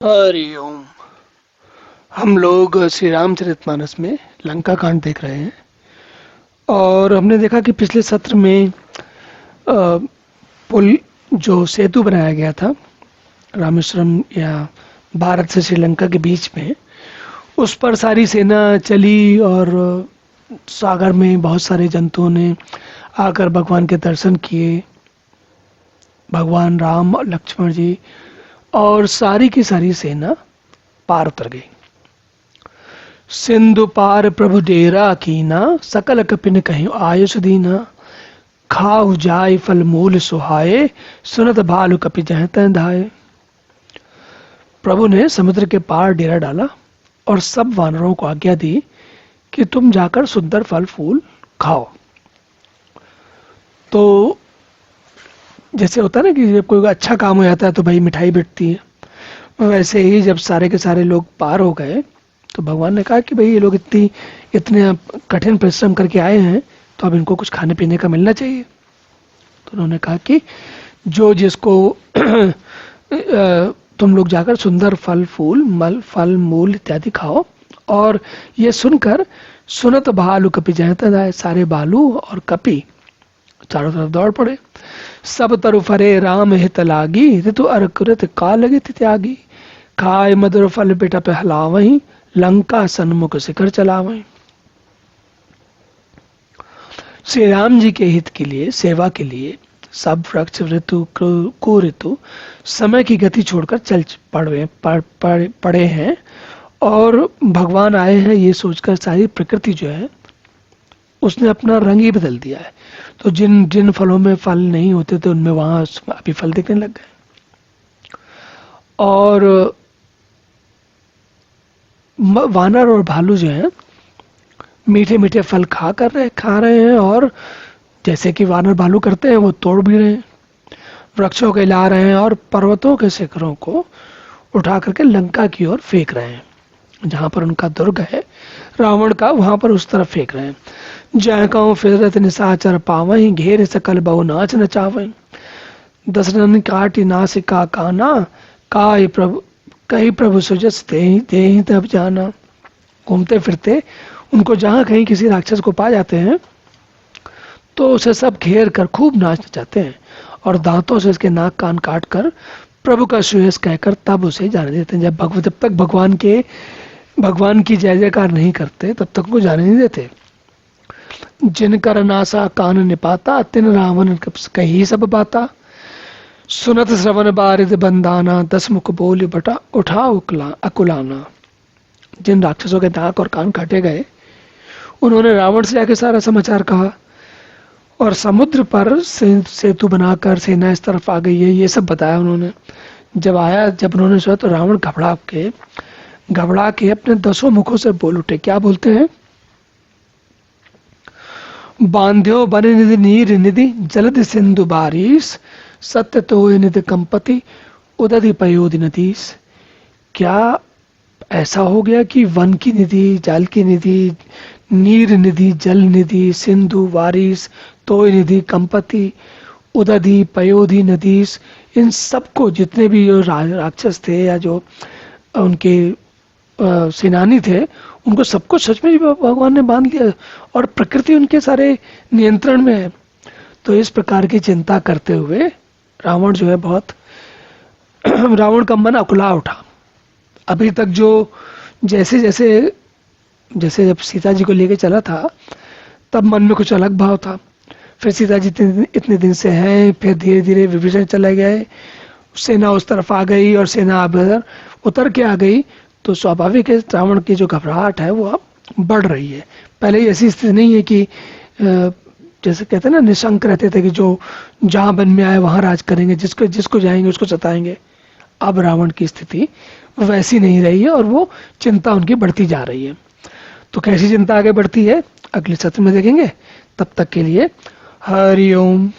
हरिओम। हम लोग श्री रामचरितमानस में लंका कांड देख रहे हैं और हमने देखा कि पिछले सत्र में पुल जो सेतु बनाया गया था रामेश्वरम या भारत से श्रीलंका के बीच में, उस पर सारी सेना चली और सागर में बहुत सारे जंतुओं ने आकर भगवान के दर्शन किए। भगवान राम और लक्ष्मण जी और सारी की सारी सेना पार उतर गई। सिंधु पार प्रभु डेरा कीना, सकल कपिन कहीं आयुष दीना। खाऊ जाय फल मूल सुहाए, सुनत भालु कपि जह तह धाये। प्रभु ने समुद्र के पार डेरा डाला और सब वानरों को आज्ञा दी कि तुम जाकर सुंदर फल फूल खाओ। तो जैसे होता है ना कि जब कोई अच्छा काम हो जाता है तो भाई मिठाई बिकती है, वैसे ही जब सारे के सारे लोग पार हो गए तो भगवान ने कहा कि भाई ये लोग इतने कठिन परिश्रम करके आए हैं तो अब इनको कुछ खाने पीने का मिलना चाहिए। तो उन्होंने कहा कि जो जिसको तुम लोग जाकर सुंदर फल मूल इत्यादि खाओ। और ये सुनकर सुनत भालु कपि जहता जाए, सारे भालू और कपि चारों तरफ दौड़ पड़े। सब तरु फरे राम हित लागी, ऋतु अरकृत का लगे त्यागी। खाए मधुर फल बेटा पहलावही, लंका सन्मुख शिखर चलावही। श्री राम जी के हित के लिए, सेवा के लिए सब वृक्ष ऋतु कुऋतु समय की गति छोड़कर चल पड़े हैं और भगवान आए हैं ये सोचकर सारी प्रकृति जो है उसने अपना रंग ही बदल दिया है। तो जिन जिन फलों में फल नहीं होते थे उनमें वहां अभी फल दिखने लग गए। और वानर और भालू जो हैं मीठे मीठे फल खा रहे हैं और जैसे कि वानर भालू करते हैं वो तोड़ भी रहे हैं, वृक्षों के ला रहे हैं और पर्वतों के शिखरों को उठा करके लंका की ओर फेंक रहे हैं। जहां पर उनका दुर्ग है रावण का, वहां पर उस तरफ फेंक रहे हैं। जय कहूँ फिरत निशाचर पावहीं, घेर सकल बहु नाच नचावहीं। दशरथन काटी नासिका काना, काय प्रभु कही प्रभु सुजस देहि तब जाना। घूमते फिरते उनको जहां कहीं किसी राक्षस को पा जाते हैं तो उसे सब घेर कर खूब नाच नचाते हैं और दांतों से इसके नाक कान काट कर प्रभु का सुयस कहकर तब उसे जाने देते हैं। जब तक भगवान की जय जयकार नहीं करते तब तक वो जाने नहीं देते। जिनकर नासा कान निपाता, तिन रावण कही सब बाता। सुनत श्रवण बारिद बंदाना, दस मुख बोल बटा उठा अकुलाना। जिन राक्षसों के नाक और कान काटे गए उन्होंने रावण से जाके सारा समाचार कहा और समुद्र पर सेतु बनाकर सेना इस तरफ आ गई है ये सब बताया उन्होंने। जब उन्होंने सुना तो रावण घबरा के अपने 10 मुखों से बोल उठे। क्या बोलते हैं? बांध्यो बन निधि नीर निधि, जलद सिंधु बारिश। सत्य तो निधि कंपति, उदधि पयोधि नदीस। क्या ऐसा हो गया कि वन की निधि, जल की निधि, नीर निधि, जल निधि, सिंधु बारिश, तोय निधि, कंपति, उदधि पयोधि नदीस, इन सबको जितने भी जो राक्षस थे या जो उनके सेनानी थे उनको सबको सच में भगवान ने बांध लिया और प्रकृति उनके सारे नियंत्रण में है। तो इस प्रकार की चिंता करते हुए रावण जो है बहुत रावण का मन अकुला उठा। अभी तक जो जैसे जब सीता जी को लेके चला था तब मन में कुछ अलग भाव था। फिर सीता जी इतने दिन से हैं, फिर धीरे धीरे विभीषण चले गए, सेना उस तरफ आ गई और सेना उतर के आ गई तो स्वाभाविक है रावण की जो घबराहट है वो अब बढ़ रही है। पहले ऐसी स्थिति नहीं है कि जैसे कहते हैं ना निशंक रहते थे कि जो जहां वन में आए वहां राज करेंगे, जिसको जाएंगे उसको सताएंगे। अब रावण की स्थिति वैसी नहीं रही है और वो चिंता उनकी बढ़ती जा रही है। तो कैसी चिंता आगे बढ़ती है अगले सत्र में देखेंगे। तब तक के लिए हरि ओम।